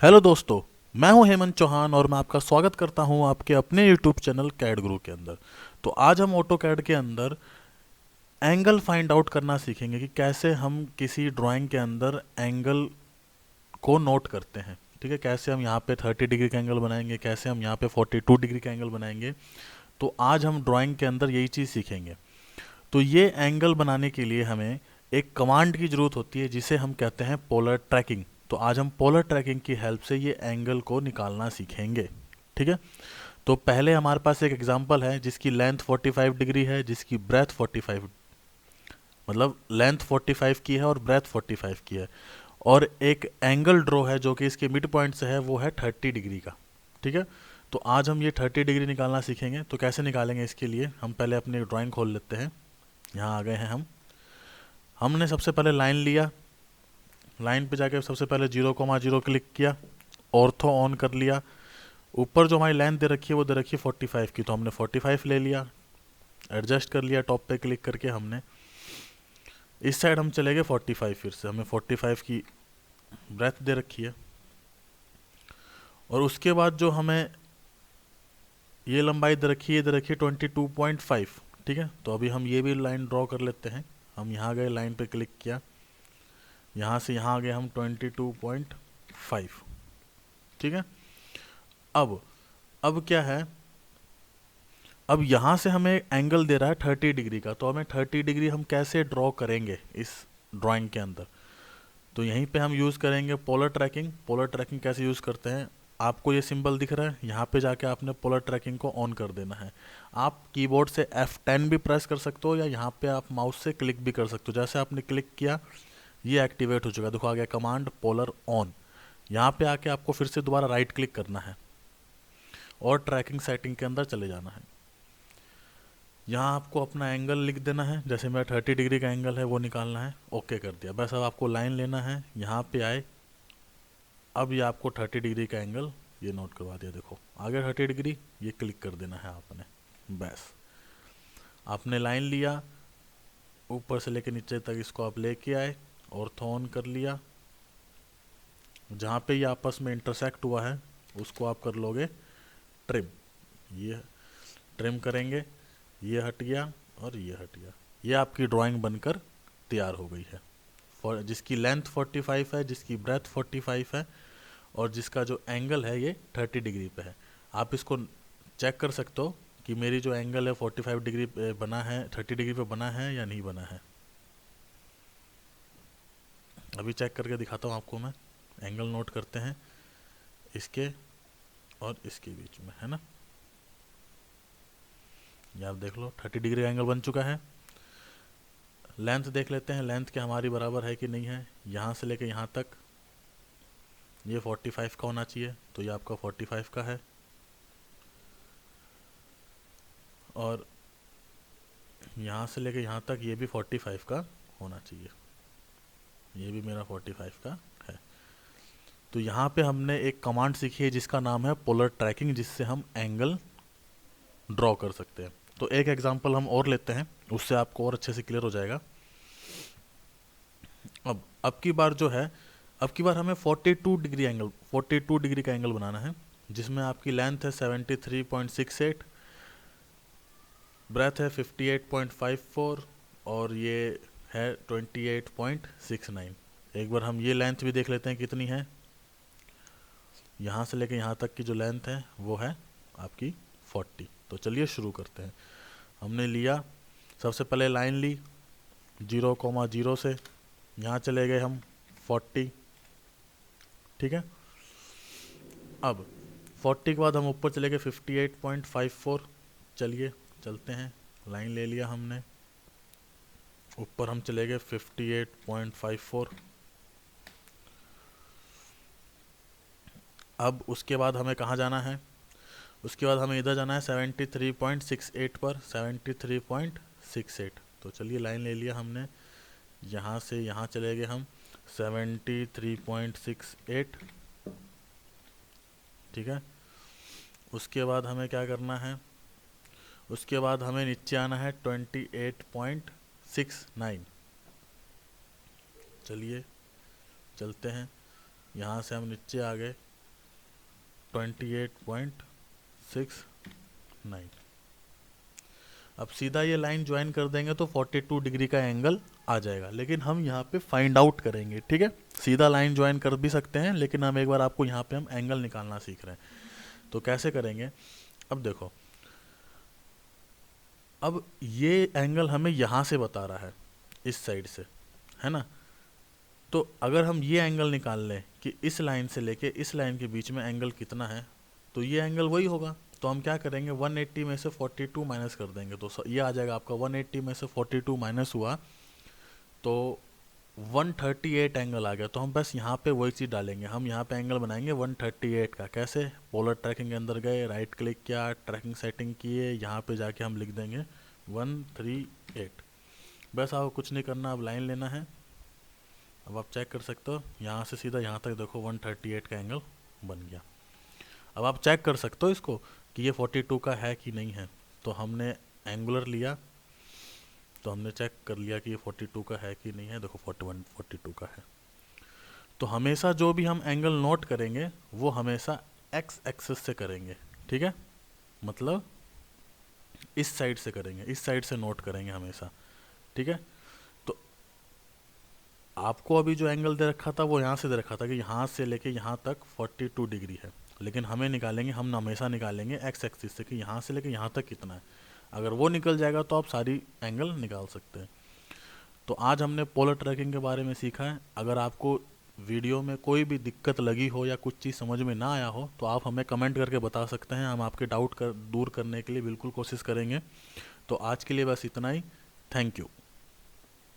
Hello दोस्तों। मैं हूं हेमंत चौहान और मैं आपका स्वागत करता हूं आपके अपने यूट्यूब चैनल कैड गुरु के अंदर। तो आज हम ऑटो कैड के अंदर एंगल फाइंड आउट करना सीखेंगे कि कैसे हम किसी ड्राइंग के अंदर एंगल को नोट करते हैं। ठीक है, कैसे हम यहाँ पे 30 डिग्री का एंगल बनाएंगे, कैसे हम यहाँ पे 42 डिग्री का एंगल बनाएंगे। तो आज हम ड्राइंग के अंदर यही चीज़ सीखेंगे। तो ये एंगल बनाने के लिए हमें एक कमांड की ज़रूरत होती है जिसे हम कहते हैं पोलर ट्रैकिंग। तो आज हम पोलर ट्रैकिंग की हेल्प से ये एंगल को निकालना सीखेंगे। ठीक है, तो पहले हमारे पास एक एग्जांपल है जिसकी लेंथ 45 डिग्री है, जिसकी ब्रेथ 45, मतलब लेंथ 45 की है और ब्रेथ 45 की है, और एक एंगल ड्रॉ है जो कि इसके मिड पॉइंट से है, वो है 30 डिग्री का। ठीक है, तो आज हम ये 30 डिग्री निकालना सीखेंगे। तो कैसे निकालेंगे, इसके लिए हम पहले अपनी ड्राइंग खोल लेते हैं। यहाँ आ गए हैं हमने सबसे पहले लाइन लिया, लाइन पे जाके सबसे पहले 0,0 क्लिक किया, ऑर्थो ऑन कर लिया। ऊपर जो हमारी लाइन दे रखी है वो दे रखी है 45 की, तो हमने 45 ले लिया, एडजस्ट कर लिया। टॉप पे क्लिक करके हमने इस साइड हम चले गए 45, फिर से हमें 45 की ब्रेथ दे रखी है। और उसके बाद जो हमें ये लंबाई दे रखी है, दे रखी है 22.5। ठीक है, तो अभी हम ये भी लाइन ड्रॉ कर लेते हैं। हम यहाँ गए, लाइन पे क्लिक किया, यहाँ से यहाँ आ गए हम 22.5। ठीक है, अब क्या है, अब यहाँ से हमें एंगल दे रहा है 30 डिग्री का, तो हमें 30 डिग्री हम कैसे ड्रॉ करेंगे इस ड्राइंग के अंदर। तो यहीं पे हम यूज़ करेंगे पोलर ट्रैकिंग। पोलर ट्रैकिंग कैसे यूज़ करते हैं, आपको ये सिंबल दिख रहा है, यहाँ पे जाके आपने पोलर ट्रैकिंग को ऑन कर देना है। आप कीबोर्ड से F10 भी प्रेस कर सकते हो, या यहाँ पे आप माउस से क्लिक भी कर सकते हो। जैसे आपने क्लिक किया, ये एक्टिवेट हो चुका, देखो आ गया कमांड पोलर ऑन। यहाँ पे आके आपको फिर से दोबारा राइट क्लिक करना है और ट्रैकिंग सेटिंग के अंदर चले जाना है। यहाँ आपको अपना एंगल लिख देना है, जैसे मेरा 30 डिग्री का एंगल है वो निकालना है। ओके कर दिया, बस अब आपको लाइन लेना है, यहाँ पे आए, अब ये आपको 30 डिग्री का एंगल ये नोट करवा दिया। देखो आ गया 30 डिग्री, ये क्लिक कर देना है आपने। बस आपने लाइन लिया, ऊपर से लेके नीचे तक इसको आप लेके आए, ऑर्थो ऑन कर लिया। जहाँ पे ये आपस में इंटरसेक्ट हुआ है उसको आप कर लोगे ट्रिम। ये ट्रिम करेंगे, ये हट गया और ये हट गया। ये आपकी ड्राइंग बनकर तैयार हो गई है, जिसकी लेंथ 45 है, जिसकी ब्रेथ 45 है, और जिसका जो एंगल है ये 30 डिग्री पे है। आप इसको चेक कर सकते हो कि मेरी जो एंगल है 45 डिग्री पे बना है, 30 डिग्री पे बना है या नहीं बना है। अभी चेक करके दिखाता हूँ आपको मैं। एंगल नोट करते हैं इसके और इसके बीच में, है ना। ये आप देख लो 30 डिग्री का एंगल बन चुका है। लेंथ देख लेते हैं, लेंथ क्या हमारी बराबर है कि नहीं है। यहाँ से लेके यहाँ तक ये 45 का होना चाहिए, तो ये आपका 45 का है। और यहाँ से लेके यहाँ तक ये भी 45 का होना चाहिए, ये भी मेरा 45 का है। तो यहाँ पे हमने एक कमांड सीखी है जिसका नाम है पोलर ट्रैकिंग, जिससे हम एंगल ड्रॉ कर सकते हैं। तो एक एग्जांपल हम और लेते हैं, उससे आपको और अच्छे से क्लियर हो जाएगा। अब की बार जो है, अब की बार हमें 42 डिग्री का एंगल बनाना है, जिसमें आपकी लेंथ है 73.68, ब्रेथ है 58.54, और ये है 28.69। एक बार हम ये लेंथ भी देख लेते हैं कितनी है। यहाँ से लेके यहाँ तक की जो लेंथ है वो है आपकी 40। तो चलिए शुरू करते हैं। हमने लिया, सबसे पहले लाइन ली 0,0 से, यहाँ चले गए हम 40। ठीक है, अब 40 के बाद हम ऊपर चले गए 58.54। चलिए चलते हैं, लाइन ले लिया हमने, ऊपर हम चले गए 58.54। अब उसके बाद हमें कहाँ जाना है, उसके बाद हमें इधर जाना है 73.68 पर, 73.68। तो चलिए लाइन ले लिया हमने, यहाँ से यहाँ चले गए हम 73.68। ठीक है, उसके बाद हमें क्या करना है, उसके बाद हमें नीचे आना है 28.69। चलिए चलते हैं, यहाँ से हम नीचे आ गए 28.69। अब सीधा ये लाइन ज्वाइन कर देंगे तो 42 डिग्री का एंगल आ जाएगा, लेकिन हम यहाँ पे फाइंड आउट करेंगे, ठीक है। सीधा लाइन ज्वाइन कर भी सकते हैं, लेकिन हम एक बार आपको यहाँ पे हम एंगल निकालना सीख रहे हैं, तो कैसे करेंगे। अब देखो, अब ये एंगल हमें यहाँ से बता रहा है, इस साइड से, है ना। तो अगर हम ये एंगल निकाल लें कि इस लाइन से लेके इस लाइन के बीच में एंगल कितना है, तो ये एंगल वही होगा। तो हम क्या करेंगे, 180 में से 42 माइनस कर देंगे, तो ये आ जाएगा आपका 180 में से 42 माइनस हुआ तो 138 एंगल आ गया। तो हम बस यहाँ पे वही चीज़ डालेंगे, हम यहाँ पे एंगल बनाएंगे 138 का। कैसे, पोलर ट्रैकिंग के अंदर गए, राइट क्लिक किया, ट्रैकिंग सेटिंग किए, यहाँ पे जाके हम लिख देंगे 138। बस आपको कुछ नहीं करना, अब लाइन लेना है। अब आप चेक कर सकते हो, यहाँ से सीधा यहाँ तक देखो 138 का एंगल बन गया। अब आप चेक कर सकते हो इसको कि ये 42 का है कि नहीं है। तो हमने एंगुलर लिया, तो हमने चेक कर लिया कि ये 42 का है कि नहीं है। देखो 41 42 का है। तो हमेशा जो भी हम एंगल नोट करेंगे वो हमेशा एक्स एक्सिस से करेंगे, ठीक है। मतलब इस साइड से करेंगे, इस साइड से नोट करेंगे हमेशा, ठीक है। तो आपको अभी जो एंगल दे रखा था वो यहाँ से दे रखा था कि यहाँ से लेके यहाँ तक 42 डिग्री है, लेकिन हमें निकालेंगे, हम हमेशा निकालेंगे एक्स एक्सिस से कि यहाँ से लेके यहाँ तक कितना है। अगर वो निकल जाएगा तो आप सारी एंगल निकाल सकते हैं। तो आज हमने पोलर ट्रैकिंग के बारे में सीखा है। अगर आपको वीडियो में कोई भी दिक्कत लगी हो या कुछ चीज़ समझ में ना आया हो तो आप हमें कमेंट करके बता सकते हैं, हम आपके डाउट दूर करने के लिए बिल्कुल कोशिश करेंगे। तो आज के लिए बस इतना ही। Thank you.